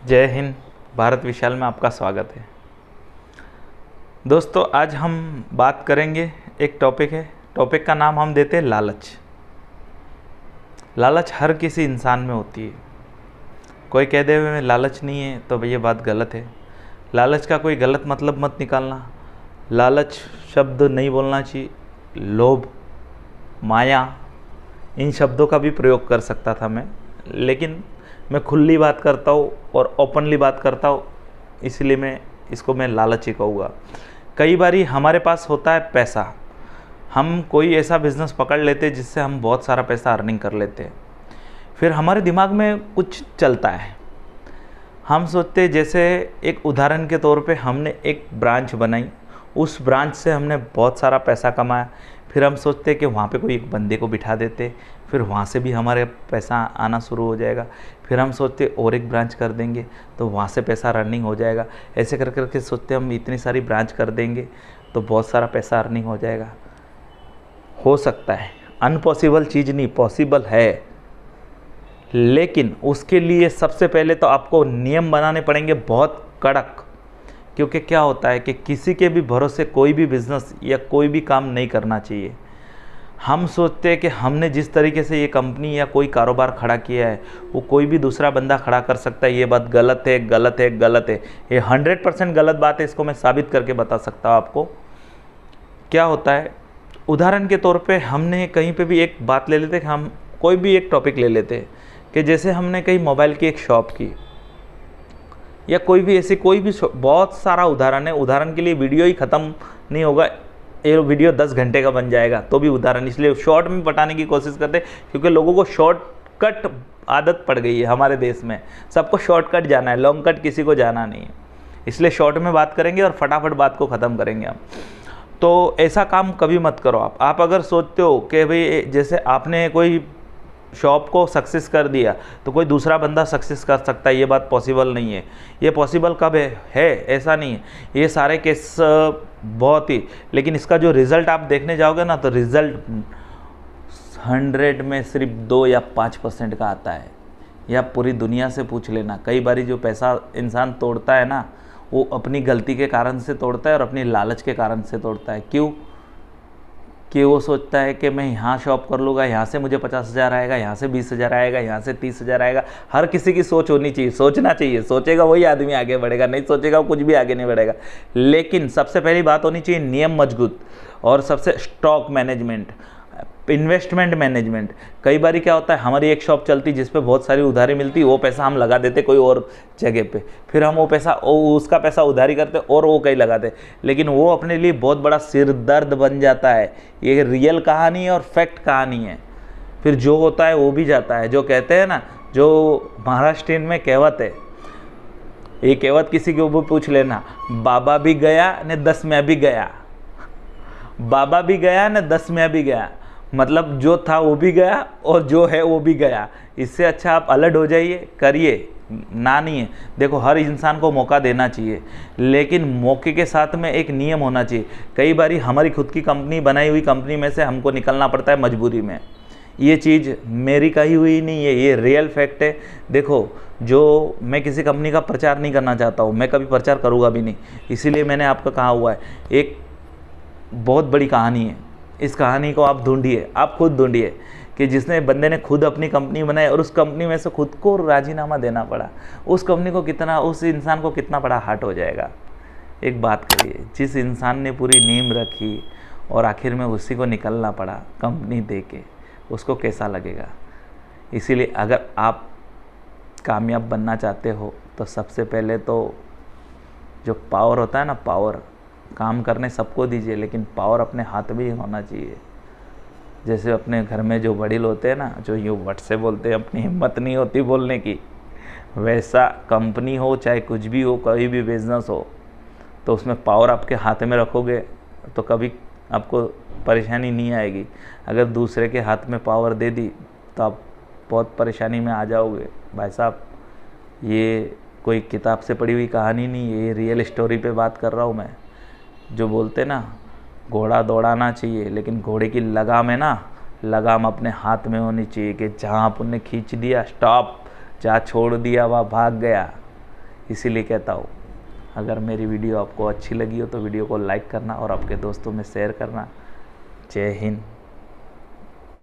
जय हिंद। भारत विशाल में आपका स्वागत है। दोस्तों, आज हम बात करेंगे, एक टॉपिक का नाम हम देते हैं लालच। लालच हर किसी इंसान में होती है। कोई कह दे में लालच नहीं है तो ये बात गलत है। लालच का कोई गलत मतलब मत निकालना। लालच शब्द नहीं बोलना चाहिए। लोभ, माया, इन शब्दों का भी प्रयोग कर सकता था मैं, लेकिन मैं खुली बात करता हूँ और ओपनली बात करता हूँ, इसलिए मैं लालच ही कहूँगा। कई बारी हमारे पास होता है पैसा, हम कोई ऐसा बिज़नेस पकड़ लेते हैं जिससे हम बहुत सारा पैसा अर्निंग कर लेते हैं। फिर हमारे दिमाग में कुछ चलता है, हम सोचते हैं, जैसे एक उदाहरण के तौर पे हमने एक ब्रांच बनाई, उस ब्रांच से हमने बहुत सारा पैसा कमाया। फिर हम सोचते हैं कि वहाँ पे कोई एक बंदे को बिठा देते, फिर वहाँ से भी हमारे पैसा आना शुरू हो जाएगा। फिर हम सोचते और एक ब्रांच कर देंगे तो वहाँ से पैसा अर्निंग हो जाएगा। ऐसे कर करके सोचते हम इतनी सारी ब्रांच कर देंगे तो बहुत सारा पैसा अर्निंग हो जाएगा। हो सकता है, अनपॉसिबल चीज़ नहीं, पॉसिबल है, लेकिन उसके लिए सबसे पहले तो आपको नियम बनाने पड़ेंगे बहुत कड़क। क्योंकि क्या होता है कि किसी के भी भरोसे कोई भी बिज़नेस या कोई भी काम नहीं करना चाहिए। हम सोचते हैं कि हमने जिस तरीके से ये कंपनी या कोई कारोबार खड़ा किया है वो कोई भी दूसरा बंदा खड़ा कर सकता है। ये बात गलत है, गलत है, गलत है। ये 100% गलत बात है। इसको मैं साबित करके बता सकता हूँ आपको। क्या होता है, उदाहरण के तौर पे हमने कहीं पे भी एक बात ले लेते, हम कोई भी एक टॉपिक ले लेते कि जैसे हमने कहीं मोबाइल की एक शॉप की या कोई भी ऐसी कोई भी, बहुत सारा उदाहरण है। उदाहरण के लिए वीडियो ही ख़त्म नहीं होगा, ये वीडियो 10 घंटे का बन जाएगा तो भी उदाहरण, इसलिए शॉर्ट में बताने की कोशिश करते हैं, क्योंकि लोगों को शॉर्टकट आदत पड़ गई है हमारे देश में। सबको शॉर्टकट जाना है, लॉन्ग कट किसी को जाना नहीं है। इसलिए शॉर्ट में बात करेंगे और फटाफट बात को ख़त्म करेंगे हम। तो ऐसा काम कभी मत करो आप अगर सोचते हो कि भाई जैसे आपने कोई शॉप को सक्सेस कर दिया तो कोई दूसरा बंदा सक्सेस कर सकता है, ये बात पॉसिबल नहीं है। ये पॉसिबल कब है ऐसा नहीं है। ये सारे केस बहुत ही, लेकिन इसका जो रिज़ल्ट आप देखने जाओगे ना तो रिज़ल्ट 100 में सिर्फ 2 या 5% का आता है। या पूरी दुनिया से पूछ लेना, कई बारी जो पैसा इंसान तोड़ता है ना वो अपनी गलती के कारण से तोड़ता है और अपनी लालच के कारण से तोड़ता है। क्यों? कि वो सोचता है कि मैं यहाँ शॉप कर लूँगा, यहाँ से मुझे 50,000 आएगा, यहाँ से 20,000 आएगा, यहाँ से 30,000 आएगा। हर किसी की सोच होनी चाहिए, सोचना चाहिए। सोचेगा वही आदमी आगे बढ़ेगा, नहीं सोचेगा वो कुछ भी आगे नहीं बढ़ेगा। लेकिन सबसे पहली बात होनी चाहिए नियम मजबूत, और सबसे स्टॉक मैनेजमेंट, इन्वेस्टमेंट मैनेजमेंट। कई बार क्या होता है, हमारी एक शॉप चलती जिस पे बहुत सारी उधारी मिलती, वो पैसा हम लगा देते कोई और जगह पे, फिर हम वो पैसा उसका पैसा उधारी करते और वो कहीं लगाते, लेकिन वो अपने लिए बहुत बड़ा सिर दर्द बन जाता है। ये रियल कहानी है और फैक्ट कहानी है। फिर जो होता है वो भी जाता है। जो कहते हैं ना, जो महाराष्ट्र में कहावत है, ये कहावत किसी को भी पूछ लेना, बाबा भी गया ने 10 में भी गया। बाबा भी गया ने 10 में भी गया, मतलब जो था वो भी गया और जो है वो भी गया। इससे अच्छा आप अलर्ट हो जाइए, करिए, ना नहीं है। देखो, हर इंसान को मौका देना चाहिए, लेकिन मौके के साथ में एक नियम होना चाहिए। कई बारी हमारी खुद की कंपनी, बनाई हुई कंपनी में से हमको निकलना पड़ता है मजबूरी में। ये चीज़ मेरी कही हुई नहीं है, ये रियल फैक्ट है। देखो, जो मैं किसी कंपनी का प्रचार नहीं करना चाहता हूँ, मैं कभी प्रचार करूँगा भी नहीं, इसीलिए मैंने आपको कहा हुआ है। एक बहुत बड़ी कहानी है, इस कहानी को आप ढूंढिए, आप खुद ढूंढिए कि जिसने बंदे ने खुद अपनी कंपनी बनाई और उस कंपनी में से खुद को राजीनामा देना पड़ा, उस कंपनी को कितना, उस इंसान को कितना बड़ा हार्ट हो जाएगा। एक बात करिए, जिस इंसान ने पूरी नींव रखी और आखिर में उसी को निकलना पड़ा कंपनी दे के, उसको कैसा लगेगा। इसीलिए अगर आप कामयाब बनना चाहते हो तो सबसे पहले तो जो पावर होता है ना, पावर, काम करने सबको दीजिए, लेकिन पावर अपने हाथ में ही होना चाहिए। जैसे अपने घर में जो वडील होते हैं ना, जो यूँ वट से बोलते हैं, अपनी हिम्मत नहीं होती बोलने की, वैसा कंपनी हो चाहे कुछ भी हो, कोई भी बिजनेस हो, तो उसमें पावर आपके हाथ में रखोगे तो कभी आपको परेशानी नहीं आएगी। अगर दूसरे के हाथ में पावर दे दी तो आप बहुत परेशानी में आ जाओगे। भाई साहब, ये कोई किताब से पढ़ी हुई कहानी नहीं है, ये रियल स्टोरी पे बात कर रहा हूँ मैं। जो बोलते ना, घोड़ा दौड़ाना चाहिए, लेकिन घोड़े की लगाम है ना, लगाम अपने हाथ में होनी चाहिए कि जहाँ अपन ने खींच दिया, स्टॉप, जहाँ छोड़ दिया वहाँ भाग गया। इसीलिए कहता हूँ, अगर मेरी वीडियो आपको अच्छी लगी हो तो वीडियो को लाइक करना और आपके दोस्तों में शेयर करना। जय हिंद।